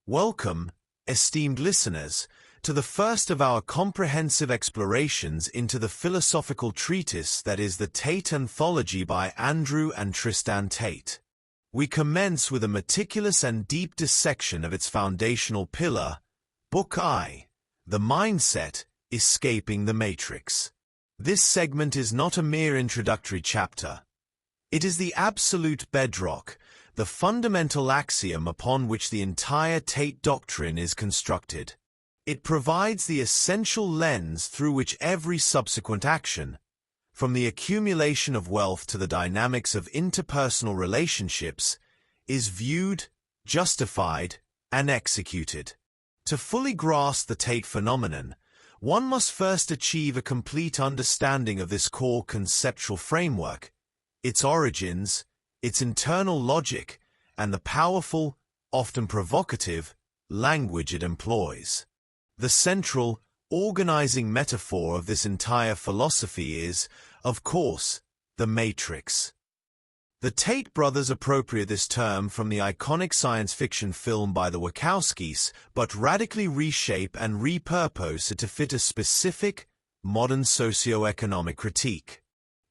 Welcome, esteemed listeners, to the first of our comprehensive explorations into the philosophical treatise that is the TATE Anthology by Andrew and Tristan Tate. We commence with a meticulous and deep dissection of its foundational pillar, Book I, The Mindset, Escaping the Matrix. This segment is not a mere introductory chapter. It is the absolute bedrock, the fundamental axiom upon which the entire Tate doctrine is constructed. It provides the essential lens through which every subsequent action, from the accumulation of wealth to the dynamics of interpersonal relationships, is viewed, justified, and executed. To fully grasp the Tate phenomenon, one must first achieve a complete understanding of this core conceptual framework, its origins, its internal logic, and the powerful, often provocative, language it employs. The central, organizing metaphor of this entire philosophy is, of course, the Matrix. The Tate brothers appropriate this term from the iconic science fiction film by the Wachowskis, but radically reshape and repurpose it to fit a specific, modern socio-economic critique.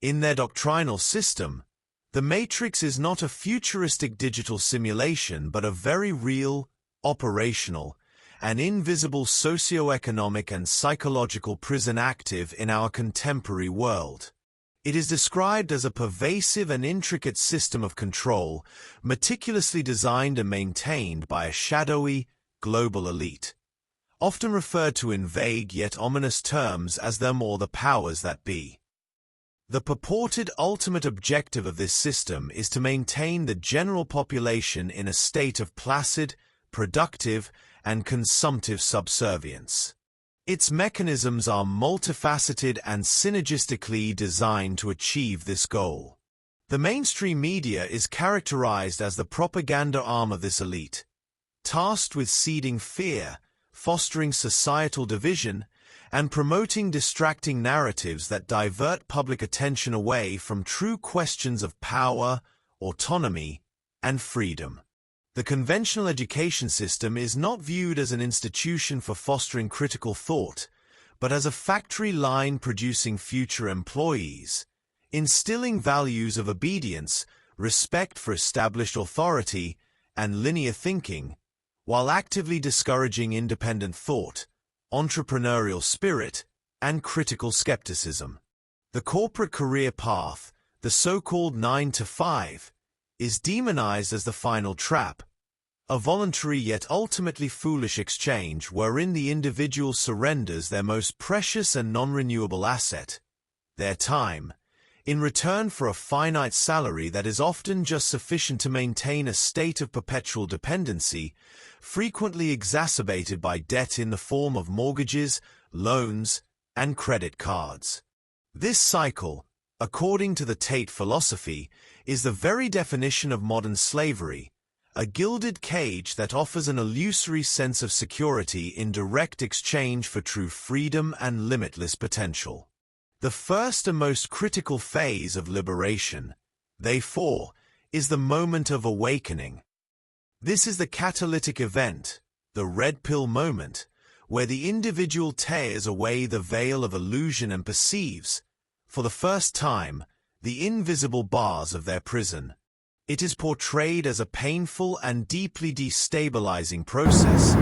In their doctrinal system, the Matrix is not a futuristic digital simulation but a very real, operational, and invisible socio-economic and psychological prison active in our contemporary world. It is described as a pervasive and intricate system of control, meticulously designed and maintained by a shadowy, global elite, often referred to in vague yet ominous terms as them or the powers that be. The purported ultimate objective of this system is to maintain the general population in a state of placid, productive, and consumptive subservience. Its mechanisms are multifaceted and synergistically designed to achieve this goal. The mainstream media is characterized as the propaganda arm of this elite, tasked with seeding fear, fostering societal division, and promoting distracting narratives that divert public attention away from true questions of power, autonomy, and freedom. The conventional education system is not viewed as an institution for fostering critical thought, but as a factory line producing future employees, instilling values of obedience, respect for established authority, and linear thinking, while actively discouraging independent thought, entrepreneurial spirit, and critical skepticism. The corporate career path, the so-called 9-to-5, is demonized as the final trap, a voluntary yet ultimately foolish exchange wherein the individual surrenders their most precious and non-renewable asset, their time, in return for a finite salary that is often just sufficient to maintain a state of perpetual dependency, frequently exacerbated by debt in the form of mortgages, loans, and credit cards. This cycle, according to the Tate philosophy, is the very definition of modern slavery, a gilded cage that offers an illusory sense of security in direct exchange for true freedom and limitless potential. The first and most critical phase of liberation, therefore, is the moment of awakening. This is the catalytic event, the red pill moment, where the individual tears away the veil of illusion and perceives, for the first time, the invisible bars of their prison. It is portrayed as a painful and deeply destabilizing process,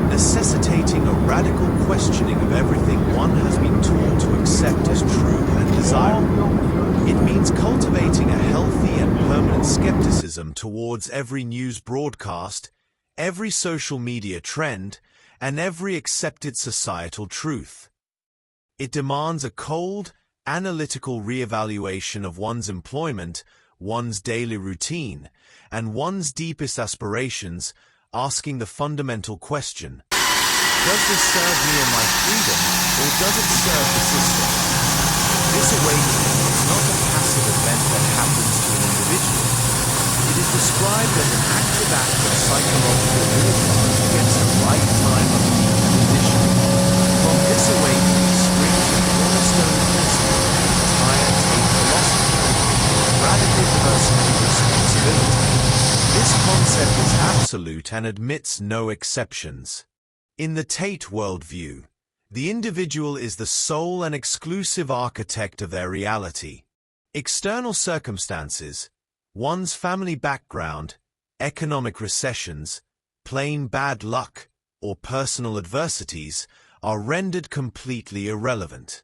necessitating a radical questioning of everything one has been taught to accept as true and desirable. It means cultivating a healthy and permanent skepticism towards every news broadcast, every social media trend, and every accepted societal truth. It demands a cold, analytical re-evaluation of one's employment, one's daily routine, and one's deepest aspirations, asking the fundamental question, does this serve me and my freedom, or does it serve the system? This awakening is not a passive event that happens to an individual. It is described as an active act of psychological warfare against a lifetime of deep condition. From this awakening springs the cornerstone principle of the entire Tate philosophy, radical personal responsibility. This concept concept is absolute and admits no exceptions. In the Tate worldview, the individual is the sole and exclusive architect of their reality. External circumstances, one's family background, economic recessions, plain bad luck, or personal adversities are rendered completely irrelevant.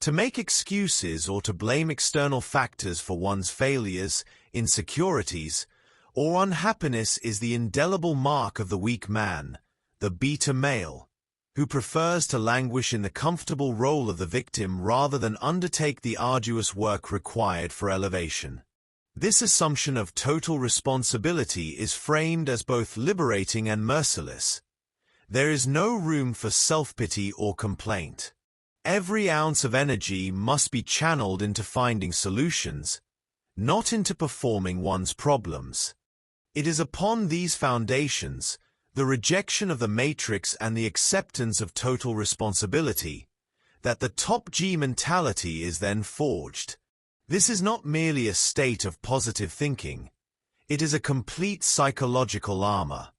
To make excuses or to blame external factors for one's failures, insecurities, or unhappiness is the indelible mark of the weak man, the beta male, who prefers to languish in the comfortable role of the victim rather than undertake the arduous work required for elevation. This assumption of total responsibility is framed as both liberating and merciless. There is no room for self-pity or complaint. Every ounce of energy must be channeled into finding solutions, not into performing one's problems. It is upon these foundations, the rejection of the matrix and the acceptance of total responsibility, that the top G mentality is then forged. This is not merely a state of positive thinking. It is a complete psychological armor.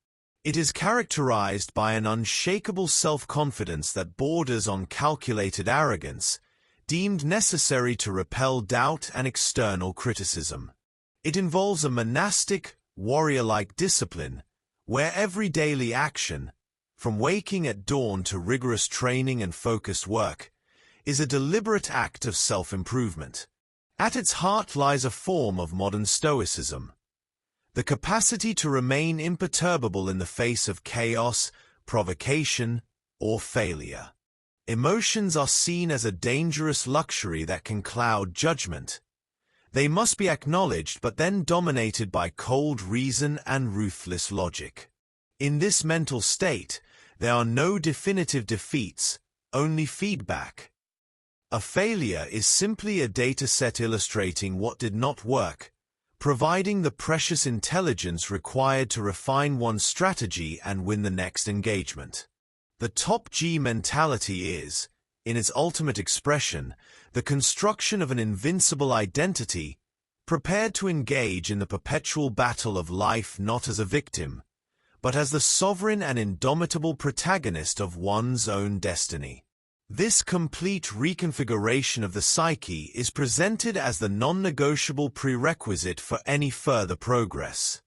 It is characterized by an unshakable self-confidence that borders on calculated arrogance, deemed necessary to repel doubt and external criticism. It involves a monastic, warrior-like discipline, where every daily action, from waking at dawn to rigorous training and focused work, is a deliberate act of self-improvement. At its heart lies a form of modern stoicism, the capacity to remain imperturbable in the face of chaos, provocation, or failure. Emotions are seen as a dangerous luxury that can cloud judgment. They must be acknowledged but then dominated by cold reason and ruthless logic. In this mental state, there are no definitive defeats, only feedback. A failure is simply a data set illustrating what did not work, providing the precious intelligence required to refine one's strategy and win the next engagement. The top G mentality is, in its ultimate expression, the construction of an invincible identity, prepared to engage in the perpetual battle of life not as a victim, but as the sovereign and indomitable protagonist of one's own destiny. This complete reconfiguration of the psyche is presented as the non-negotiable prerequisite for any further progress.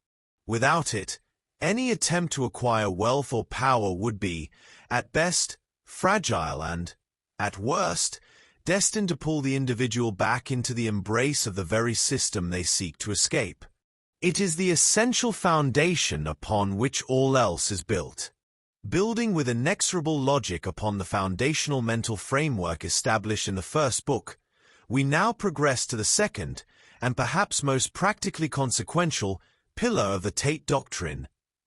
Without it, any attempt to acquire wealth or power would be, at best, fragile and, at worst, destined to pull the individual back into the embrace of the very system they seek to escape. It is the essential foundation upon which all else is built. Building with inexorable logic upon the foundational mental framework established in the first book, we now progress to the second, and perhaps most practically consequential, pillar of the Tate doctrine,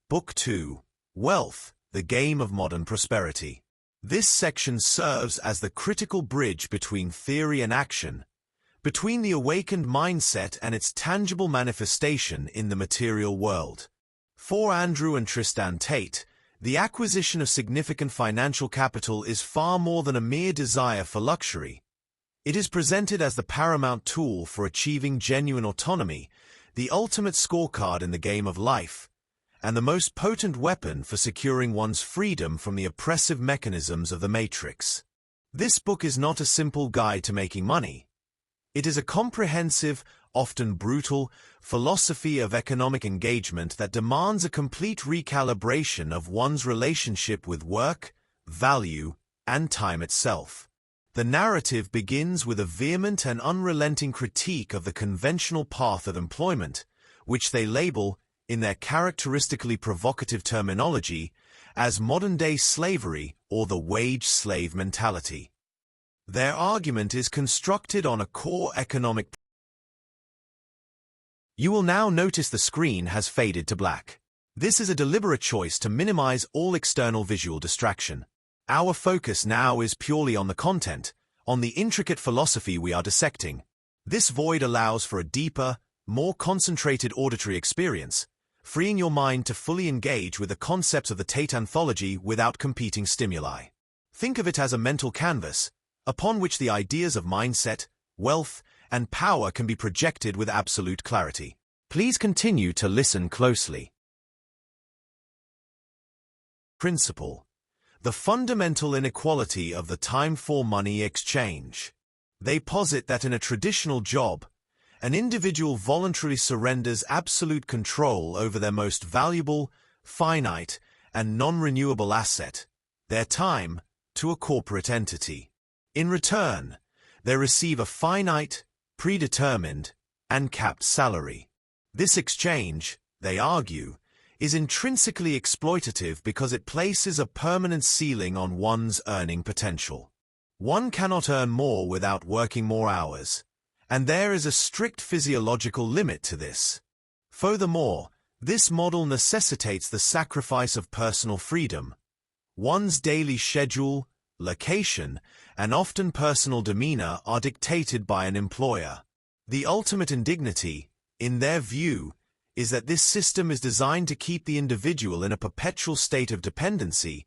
Book 2, Wealth, the Game of Modern Prosperity. This section serves as the critical bridge between theory and action, between the awakened mindset and its tangible manifestation in the material world. For Andrew and Tristan Tate, the acquisition of significant financial capital is far more than a mere desire for luxury. It is presented as the paramount tool for achieving genuine autonomy, the ultimate scorecard in the game of life, and the most potent weapon for securing one's freedom from the oppressive mechanisms of the matrix. This book is not a simple guide to making money. It is a comprehensive, often brutal, philosophy of economic engagement that demands a complete recalibration of one's relationship with work, value, and time itself. The narrative begins with a vehement and unrelenting critique of the conventional path of employment, which they label, in their characteristically provocative terminology, as modern-day slavery or the wage-slave mentality. Their argument is constructed on a core economic. You will now notice the screen has faded to black. This is a deliberate choice to minimize all external visual distraction. Our focus now is purely on the content, on the intricate philosophy we are dissecting. This void allows for a deeper, more concentrated auditory experience, freeing your mind to fully engage with the concepts of the TATE Anthology without competing stimuli. Think of it as a mental canvas, upon which the ideas of mindset, wealth, and power can be projected with absolute clarity. Please continue to listen closely. Principle: the fundamental inequality of the time-for-money exchange. They posit that in a traditional job, an individual voluntarily surrenders absolute control over their most valuable, finite, and non-renewable asset, their time, to a corporate entity. In return, they receive a finite, predetermined, and capped salary. This exchange, they argue, is intrinsically exploitative because it places a permanent ceiling on one's earning potential. One cannot earn more without working more hours, and there is a strict physiological limit to this. Furthermore, this model necessitates the sacrifice of personal freedom. One's daily schedule, location, and often personal demeanor are dictated by an employer. The ultimate indignity, in their view, is that this system is designed to keep the individual in a perpetual state of dependency,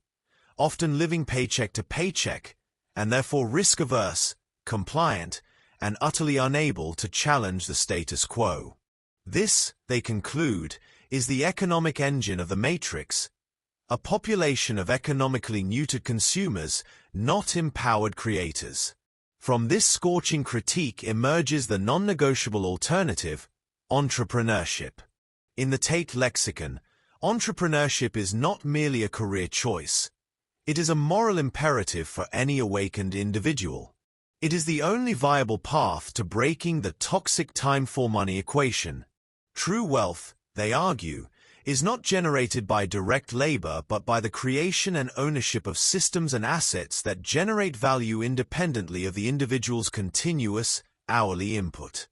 often living paycheck to paycheck, and therefore risk-averse, compliant, and utterly unable to challenge the status quo. This, they conclude, is the economic engine of the matrix, a population of economically neutered consumers, not empowered creators. From this scorching critique emerges the non-negotiable alternative: entrepreneurship. In the Tate lexicon, entrepreneurship is not merely a career choice. It is a moral imperative for any awakened individual. It is the only viable path to breaking the toxic time-for-money equation. True wealth, they argue, is not generated by direct labor but by the creation and ownership of systems and assets that generate value independently of the individual's continuous, hourly input.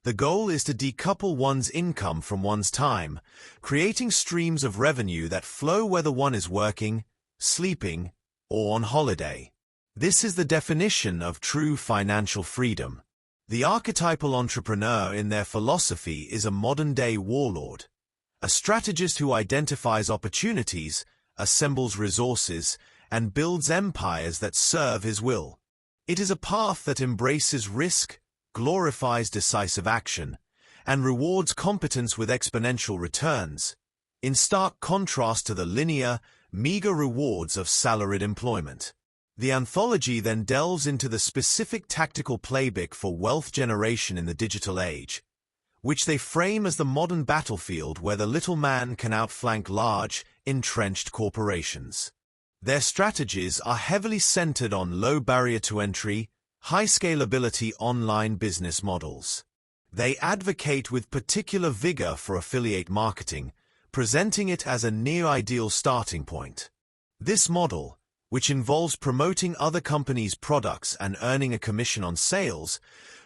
The goal is to decouple one's income from one's time, creating streams of revenue that flow whether one is working, sleeping, or on holiday. This is the definition of true financial freedom. The archetypal entrepreneur in their philosophy is a modern-day warlord, a strategist who identifies opportunities, assembles resources, and builds empires that serve his will. It is a path that embraces risk, glorifies decisive action, and rewards competence with exponential returns, in stark contrast to the linear, meager rewards of salaried employment. The anthology then delves into the specific tactical playbook for wealth generation in the digital age, which they frame as the modern battlefield where the little man can outflank large, entrenched corporations. Their strategies are heavily centered on low barrier to entry, high scalability online business models. They advocate with particular vigor for affiliate marketing, presenting it as a near-ideal starting point. This model, which involves promoting other companies' products and earning a commission on sales,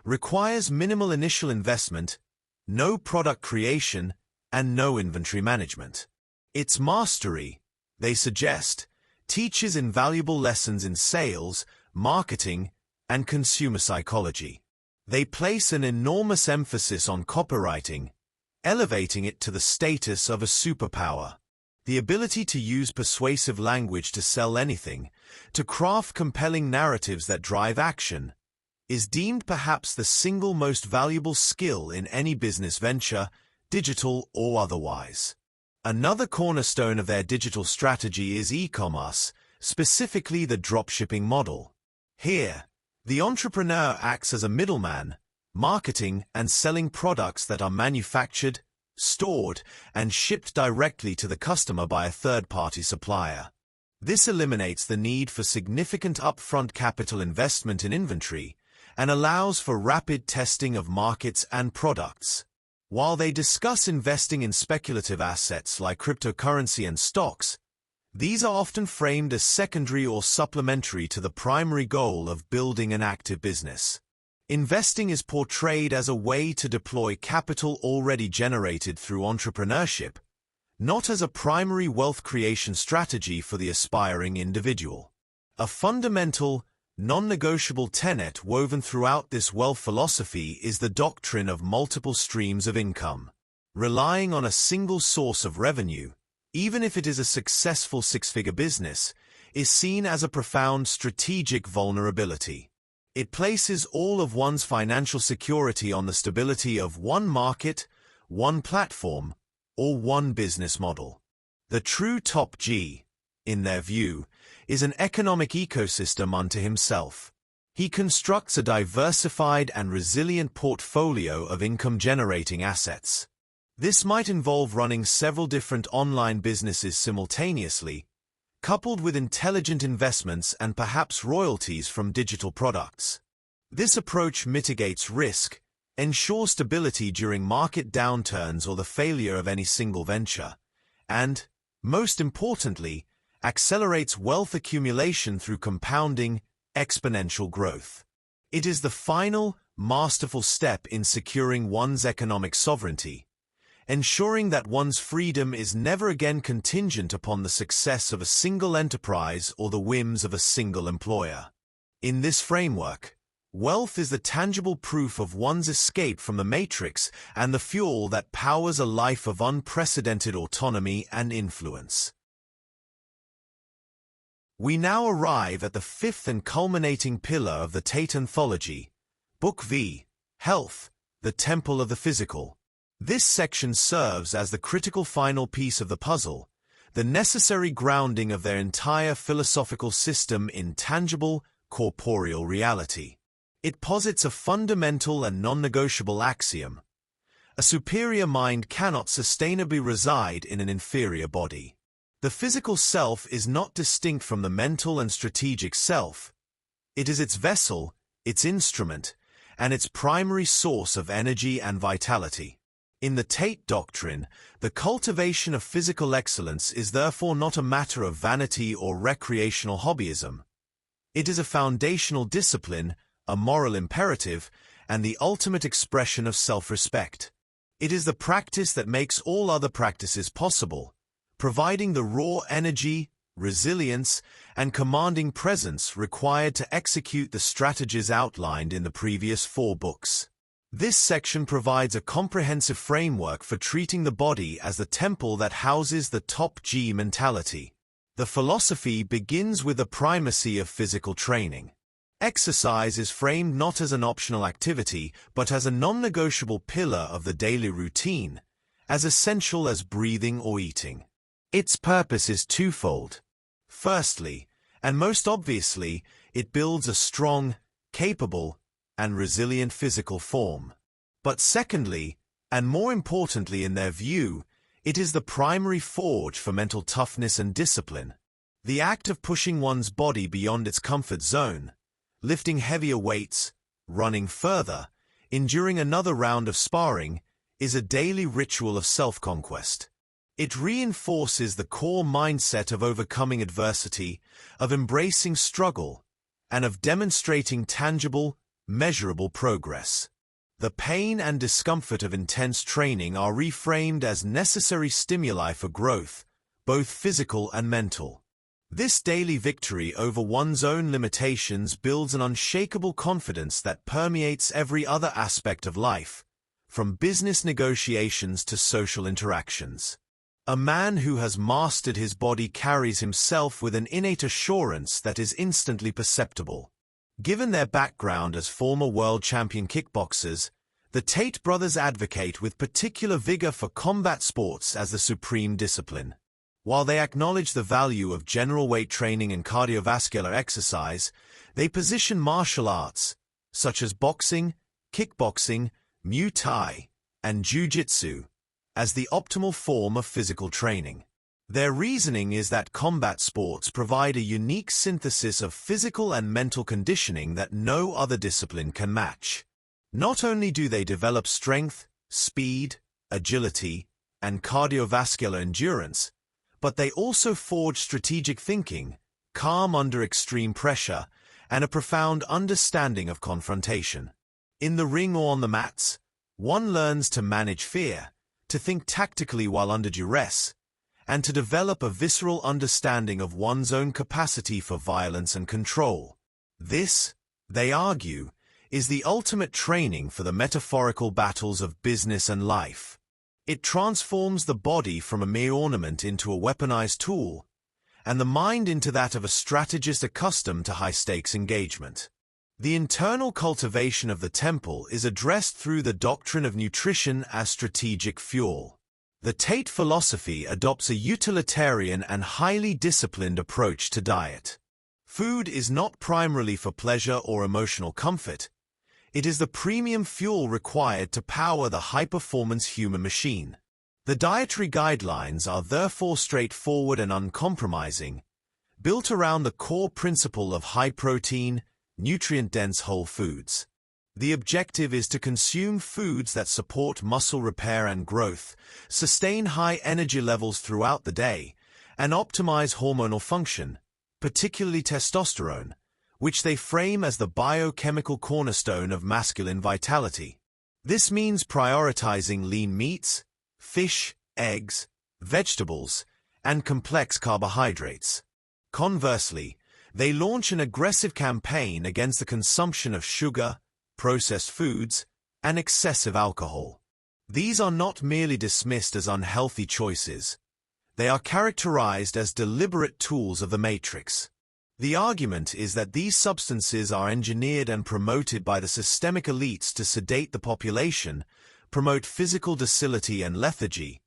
requires minimal initial investment, no product creation, and no inventory management. Its mastery, they suggest, teaches invaluable lessons in sales, marketing, and consumer psychology. They place an enormous emphasis on copywriting, elevating it to the status of a superpower. The ability to use persuasive language to sell anything, to craft compelling narratives that drive action, is deemed perhaps the single most valuable skill in any business venture, digital or otherwise. Another cornerstone of their digital strategy is e-commerce, specifically the dropshipping model. Here, the entrepreneur acts as a middleman, marketing and selling products that are manufactured, stored, and shipped directly to the customer by a third-party supplier. This eliminates the need for significant upfront capital investment in inventory and allows for rapid testing of markets and products. While they discuss investing in speculative assets like cryptocurrency and stocks, these are often framed as secondary or supplementary to the primary goal of building an active business. Investing is portrayed as a way to deploy capital already generated through entrepreneurship, not as a primary wealth creation strategy for the aspiring individual. A fundamental, non-negotiable tenet woven throughout this wealth philosophy is the doctrine of multiple streams of income. Relying on a single source of revenue, even if it is a successful six-figure business, is seen as a profound strategic vulnerability. It places all of one's financial security on the stability of one market, one platform, or one business model. The true top G, in their view, is an economic ecosystem unto himself. He constructs a diversified and resilient portfolio of income-generating assets. This might involve running several different online businesses simultaneously, coupled with intelligent investments and perhaps royalties from digital products. This approach mitigates risk, ensures stability during market downturns or the failure of any single venture, and, most importantly, accelerates wealth accumulation through compounding, exponential growth. It is the final, masterful step in securing one's economic sovereignty, ensuring that one's freedom is never again contingent upon the success of a single enterprise or the whims of a single employer. In this framework, wealth is the tangible proof of one's escape from the matrix and the fuel that powers a life of unprecedented autonomy and influence. We now arrive at the fifth and culminating pillar of the TATE Anthology, Book V, Health, the Temple of the Physical. This section serves as the critical final piece of the puzzle, the necessary grounding of their entire philosophical system in tangible, corporeal reality. It posits a fundamental and non-negotiable axiom: a superior mind cannot sustainably reside in an inferior body. The physical self is not distinct from the mental and strategic self. It is its vessel, its instrument, and its primary source of energy and vitality. In the Tate doctrine, the cultivation of physical excellence is therefore not a matter of vanity or recreational hobbyism. It is a foundational discipline, a moral imperative, and the ultimate expression of self-respect. It is the practice that makes all other practices possible, providing the raw energy, resilience, and commanding presence required to execute the strategies outlined in the previous 4 books. This section provides a comprehensive framework for treating the body as the temple that houses the top G mentality. The philosophy begins with the primacy of physical training. Exercise is framed not as an optional activity, but as a non-negotiable pillar of the daily routine, as essential as breathing or eating. Its purpose is twofold. Firstly, and most obviously, it builds a strong, capable, and resilient physical form. But secondly, and more importantly in their view, it is the primary forge for mental toughness and discipline. The act of pushing one's body beyond its comfort zone, lifting heavier weights, running further, enduring another round of sparring, is a daily ritual of self-conquest. It reinforces the core mindset of overcoming adversity, of embracing struggle, and of demonstrating tangible, measurable progress. The pain and discomfort of intense training are reframed as necessary stimuli for growth, both physical and mental. This daily victory over one's own limitations builds an unshakable confidence that permeates every other aspect of life, from business negotiations to social interactions. A man who has mastered his body carries himself with an innate assurance that is instantly perceptible. Given their background as former world champion kickboxers, the Tate brothers advocate with particular vigor for combat sports as the supreme discipline. While they acknowledge the value of general weight training and cardiovascular exercise, they position martial arts, such as boxing, kickboxing, Muay Thai, and Jiu-Jitsu, as the optimal form of physical training. Their reasoning is that combat sports provide a unique synthesis of physical and mental conditioning that no other discipline can match. Not only do they develop strength, speed, agility, and cardiovascular endurance, but they also forge strategic thinking, calm under extreme pressure, and a profound understanding of confrontation. In the ring or on the mats, one learns to manage fear, to think tactically while under duress, and to develop a visceral understanding of one's own capacity for violence and control. This, they argue, is the ultimate training for the metaphorical battles of business and life. It transforms the body from a mere ornament into a weaponized tool, and the mind into that of a strategist accustomed to high-stakes engagement. The internal cultivation of the temple is addressed through the doctrine of nutrition as strategic fuel. The Tate philosophy adopts a utilitarian and highly disciplined approach to diet. Food is not primarily for pleasure or emotional comfort. It is the premium fuel required to power the high-performance human machine. The dietary guidelines are therefore straightforward and uncompromising, built around the core principle of high-protein, nutrient-dense whole foods. The objective is to consume foods that support muscle repair and growth, sustain high energy levels throughout the day, and optimize hormonal function, particularly testosterone, which they frame as the biochemical cornerstone of masculine vitality. This means prioritizing lean meats, fish, eggs, vegetables, and complex carbohydrates. Conversely, they launch an aggressive campaign against the consumption of sugar, processed foods, and excessive alcohol. These are not merely dismissed as unhealthy choices. They are characterized as deliberate tools of the matrix. The argument is that these substances are engineered and promoted by the systemic elites to sedate the population, promote physical docility and lethargy,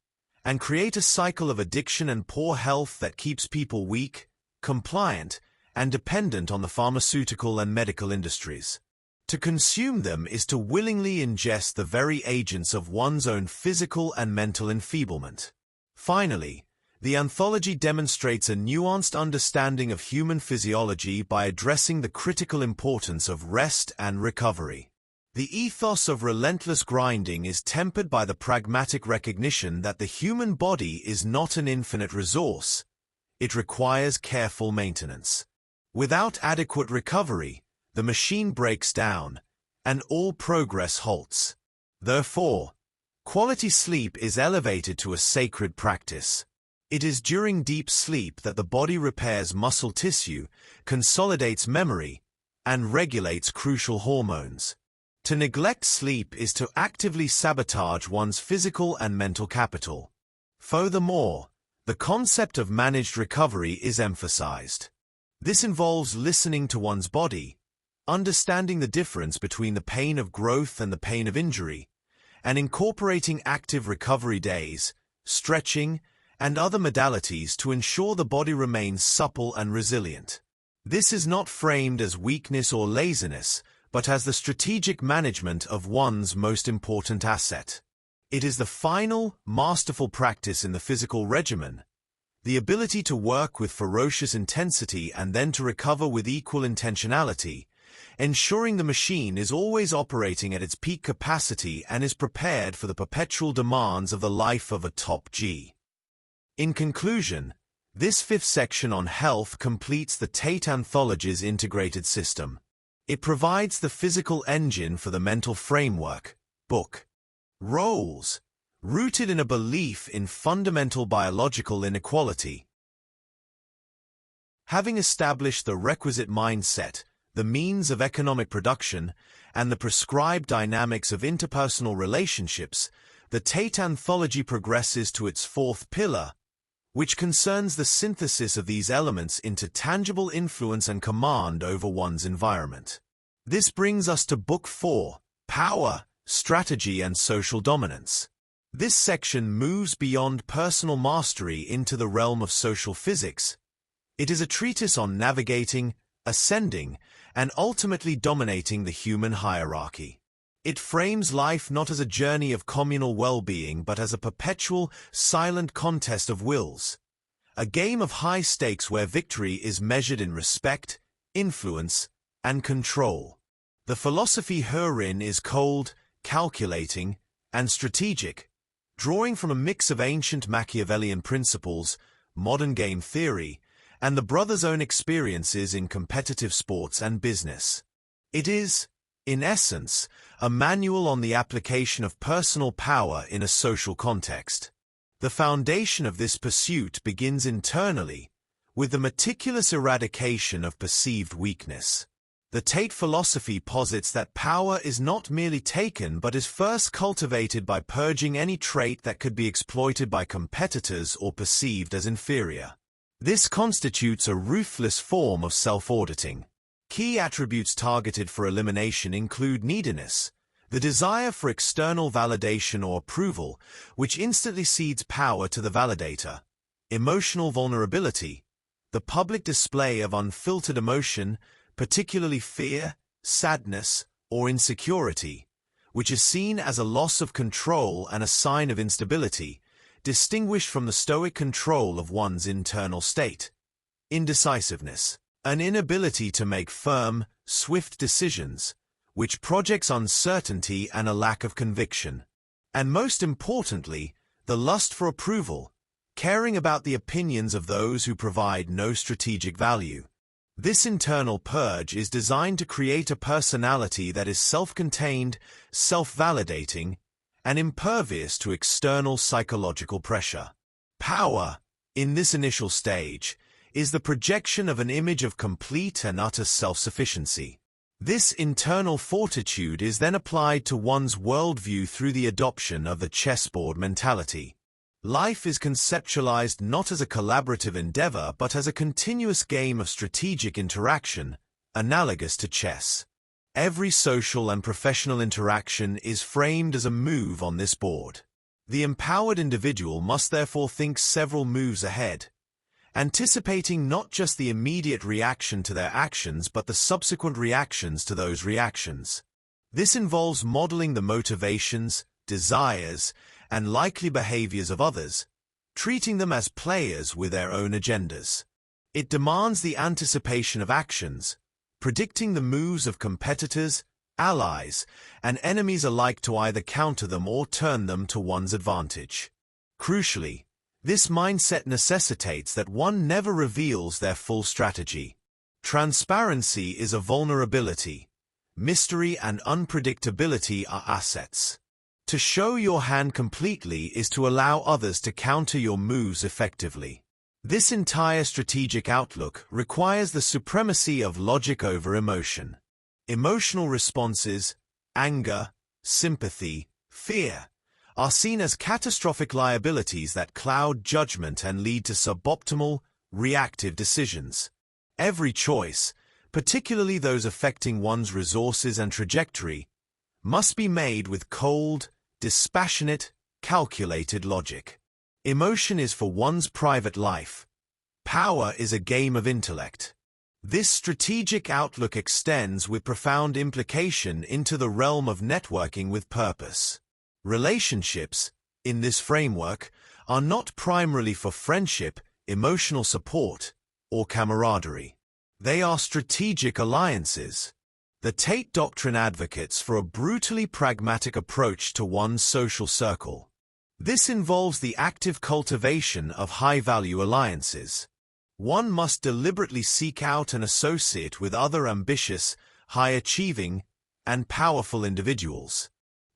and create a cycle of addiction and poor health that keeps people weak, compliant, and dependent on the pharmaceutical and medical industries. To consume them is to willingly ingest the very agents of one's own physical and mental enfeeblement. Finally, the anthology demonstrates a nuanced understanding of human physiology by addressing the critical importance of rest and recovery. The ethos of relentless grinding is tempered by the pragmatic recognition that the human body is not an infinite resource. It requires careful maintenance. Without adequate recovery, the machine breaks down, and all progress halts. Therefore, quality sleep is elevated to a sacred practice. It is during deep sleep that the body repairs muscle tissue, consolidates memory, and regulates crucial hormones. To neglect sleep is to actively sabotage one's physical and mental capital. Furthermore, the concept of managed recovery is emphasized. This involves listening to one's body, understanding the difference between the pain of growth and the pain of injury, and incorporating active recovery days, stretching, and other modalities to ensure the body remains supple and resilient. This is not framed as weakness or laziness, but as the strategic management of one's most important asset. It is the final, masterful practice in the physical regimen, the ability to work with ferocious intensity and then to recover with equal intentionality, ensuring the machine is always operating at its peak capacity and is prepared for the perpetual demands of the life of a top G. In conclusion, this fifth section on health completes the TATE Anthology's integrated system. It provides the physical engine for the mental framework, book, roles, rooted in a belief in fundamental biological inequality. Having established the requisite mindset, the means of economic production, and the prescribed dynamics of interpersonal relationships, the TATE Anthology progresses to its fourth pillar, which concerns the synthesis of these elements into tangible influence and command over one's environment. This brings us to Book 4, Power, Strategy and Social Dominance. This section moves beyond personal mastery into the realm of social physics. It is a treatise on navigating, ascending, and ultimately dominating the human hierarchy. It frames life not as a journey of communal well-being but as a perpetual, silent contest of wills. A game of high stakes where victory is measured in respect, influence, and control. The philosophy herein is cold, calculating, and strategic, drawing from a mix of ancient Machiavellian principles, modern game theory, and the brother's own experiences in competitive sports and business. It is, in essence, a manual on the application of personal power in a social context. The foundation of this pursuit begins internally, with the meticulous eradication of perceived weakness. The Tate philosophy posits that power is not merely taken but is first cultivated by purging any trait that could be exploited by competitors or perceived as inferior. This constitutes a ruthless form of self-auditing. Key attributes targeted for elimination include neediness, The desire for external validation or approval, which instantly cedes power to the validator. Emotional vulnerability, the public display of unfiltered emotion, particularly fear, sadness, or insecurity, which is seen as a loss of control and a sign of instability, distinguished from the stoic control of one's internal state. Indecisiveness, an inability to make firm, swift decisions, which projects uncertainty and a lack of conviction. And most importantly, the lust for approval, caring about the opinions of those who provide no strategic value. This internal purge is designed to create a personality that is self-contained, self-validating, and impervious to external psychological pressure. Power, in this initial stage, is the projection of an image of complete and utter self-sufficiency. This internal fortitude is then applied to one's worldview through the adoption of the chessboard mentality. Life is conceptualized not as a collaborative endeavor but as a continuous game of strategic interaction, analogous to chess. Every social and professional interaction is framed as a move on this board. The empowered individual must therefore think several moves ahead, anticipating not just the immediate reaction to their actions but the subsequent reactions to those reactions. This involves modeling the motivations, desires, and likely behaviors of others, treating them as players with their own agendas. It demands the anticipation of actions, predicting the moves of competitors, allies, and enemies alike to either counter them or turn them to one's advantage. Crucially, this mindset necessitates that one never reveals their full strategy. Transparency is a vulnerability. Mystery and unpredictability are assets. To show your hand completely is to allow others to counter your moves effectively. This entire strategic outlook requires the supremacy of logic over emotion. Emotional responses, anger, sympathy, fear, are seen as catastrophic liabilities that cloud judgment and lead to suboptimal, reactive decisions. Every choice, particularly those affecting one's resources and trajectory, must be made with cold, dispassionate, calculated logic. Emotion is for one's private life. Power is a game of intellect. This strategic outlook extends with profound implication into the realm of networking with purpose. Relationships, in this framework, are not primarily for friendship, emotional support, or camaraderie. They are strategic alliances. The Tate doctrine advocates for a brutally pragmatic approach to one's social circle. This involves the active cultivation of high-value alliances. One must deliberately seek out and associate with other ambitious, high-achieving, and powerful individuals.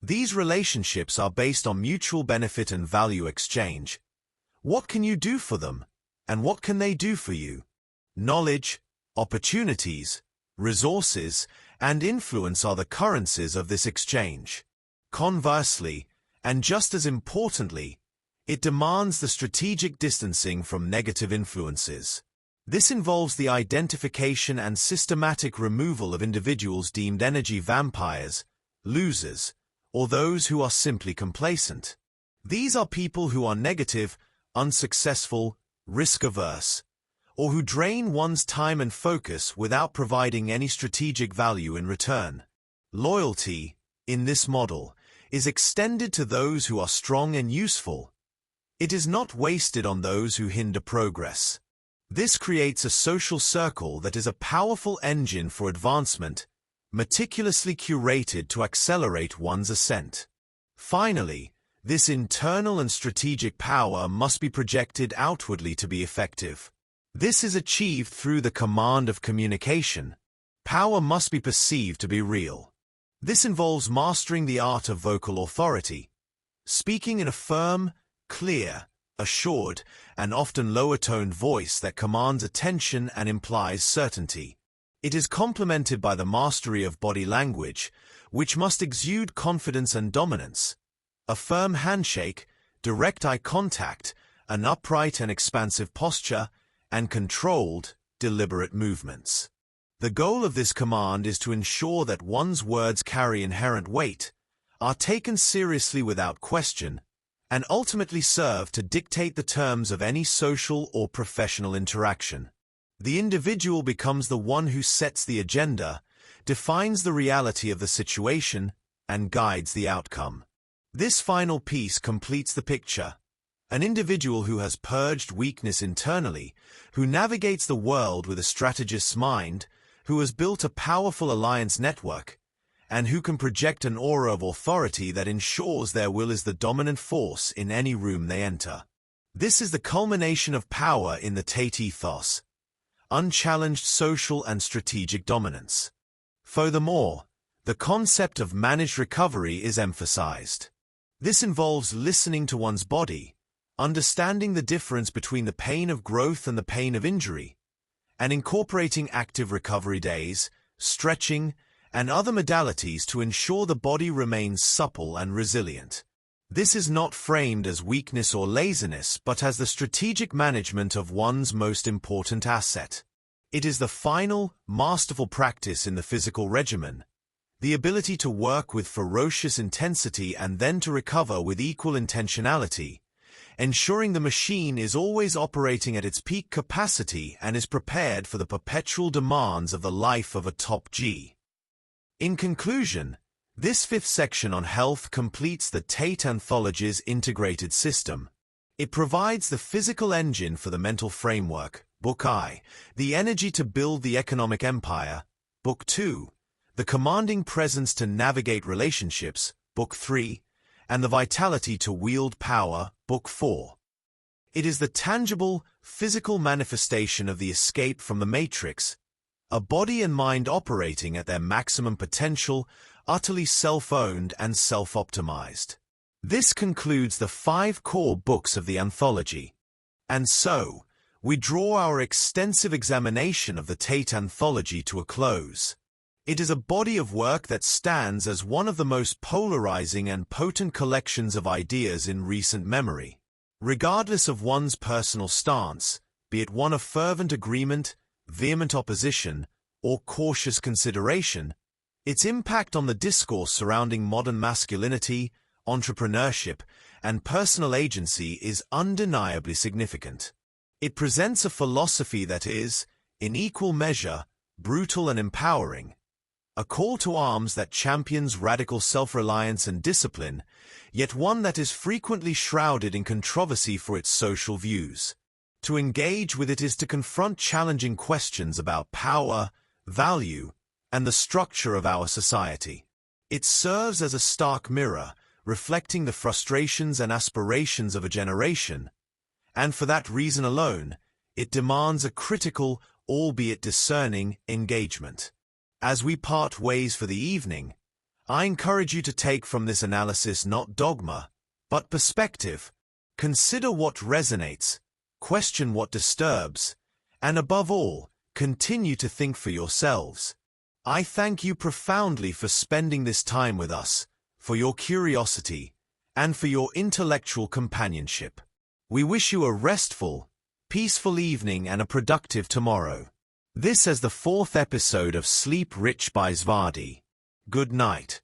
These relationships are based on mutual benefit and value exchange. What can you do for them, and what can they do for you? Knowledge, opportunities, resources, and influence are the currencies of this exchange. Conversely, and just as importantly, it demands the strategic distancing from negative influences. This involves the identification and systematic removal of individuals deemed energy vampires, losers, or those who are simply complacent. These are people who are negative, unsuccessful, risk-averse, or who drain one's time and focus without providing any strategic value in return. Loyalty, in this model, is extended to those who are strong and useful. It is not wasted on those who hinder progress. This creates a social circle that is a powerful engine for advancement, meticulously curated to accelerate one's ascent. Finally, this internal and strategic power must be projected outwardly to be effective. This is achieved through the command of communication. Power must be perceived to be real. This involves mastering the art of vocal authority, speaking in a firm, clear, assured, and often lower-toned voice that commands attention and implies certainty. It is complemented by the mastery of body language, which must exude confidence and dominance. A firm handshake, direct eye contact, an upright and expansive posture, and controlled, deliberate movements. The goal of this command is to ensure that one's words carry inherent weight, are taken seriously without question, and ultimately serve to dictate the terms of any social or professional interaction. The individual becomes the one who sets the agenda, defines the reality of the situation, and guides the outcome. This final piece completes the picture. An individual who has purged weakness internally, who navigates the world with a strategist's mind, who has built a powerful alliance network, and who can project an aura of authority that ensures their will is the dominant force in any room they enter. This is the culmination of power in the Tate ethos, unchallenged social and strategic dominance. Furthermore, the concept of managed recovery is emphasized. This involves listening to one's body, understanding the difference between the pain of growth and the pain of injury, and incorporating active recovery days, stretching, and other modalities to ensure the body remains supple and resilient. This is not framed as weakness or laziness, but as the strategic management of one's most important asset. It is the final, masterful practice in the physical regimen, the ability to work with ferocious intensity and then to recover with equal intentionality, ensuring the machine is always operating at its peak capacity and is prepared for the perpetual demands of the life of a top G. In conclusion, this fifth section on health completes the TATE Anthology's integrated system. It provides the physical engine for the mental framework, Book I, the energy to build the economic empire, Book II, the commanding presence to navigate relationships, Book III, and the vitality to wield power, Book IV. It is the tangible, physical manifestation of the escape from the matrix, a body and mind operating at their maximum potential, utterly self-owned and self-optimized. This concludes the 5 core books of the anthology. And so, we draw our extensive examination of the TATE Anthology to a close. It is a body of work that stands as one of the most polarizing and potent collections of ideas in recent memory. Regardless of one's personal stance, be it one of fervent agreement, vehement opposition, or cautious consideration, its impact on the discourse surrounding modern masculinity, entrepreneurship, and personal agency is undeniably significant. It presents a philosophy that is, in equal measure, brutal and empowering, a call to arms that champions radical self-reliance and discipline, yet one that is frequently shrouded in controversy for its social views. To engage with it is to confront challenging questions about power, value, and the structure of our society. It serves as a stark mirror, reflecting the frustrations and aspirations of a generation, and for that reason alone, it demands a critical, albeit discerning, engagement. As we part ways for the evening, I encourage you to take from this analysis not dogma, but perspective. Consider what resonates, question what disturbs, and above all, continue to think for yourselves. I thank you profoundly for spending this time with us, for your curiosity, and for your intellectual companionship. We wish you a restful, peaceful evening and a productive tomorrow. This is the 4th episode of Sleep Rich by Zvardi. Good night.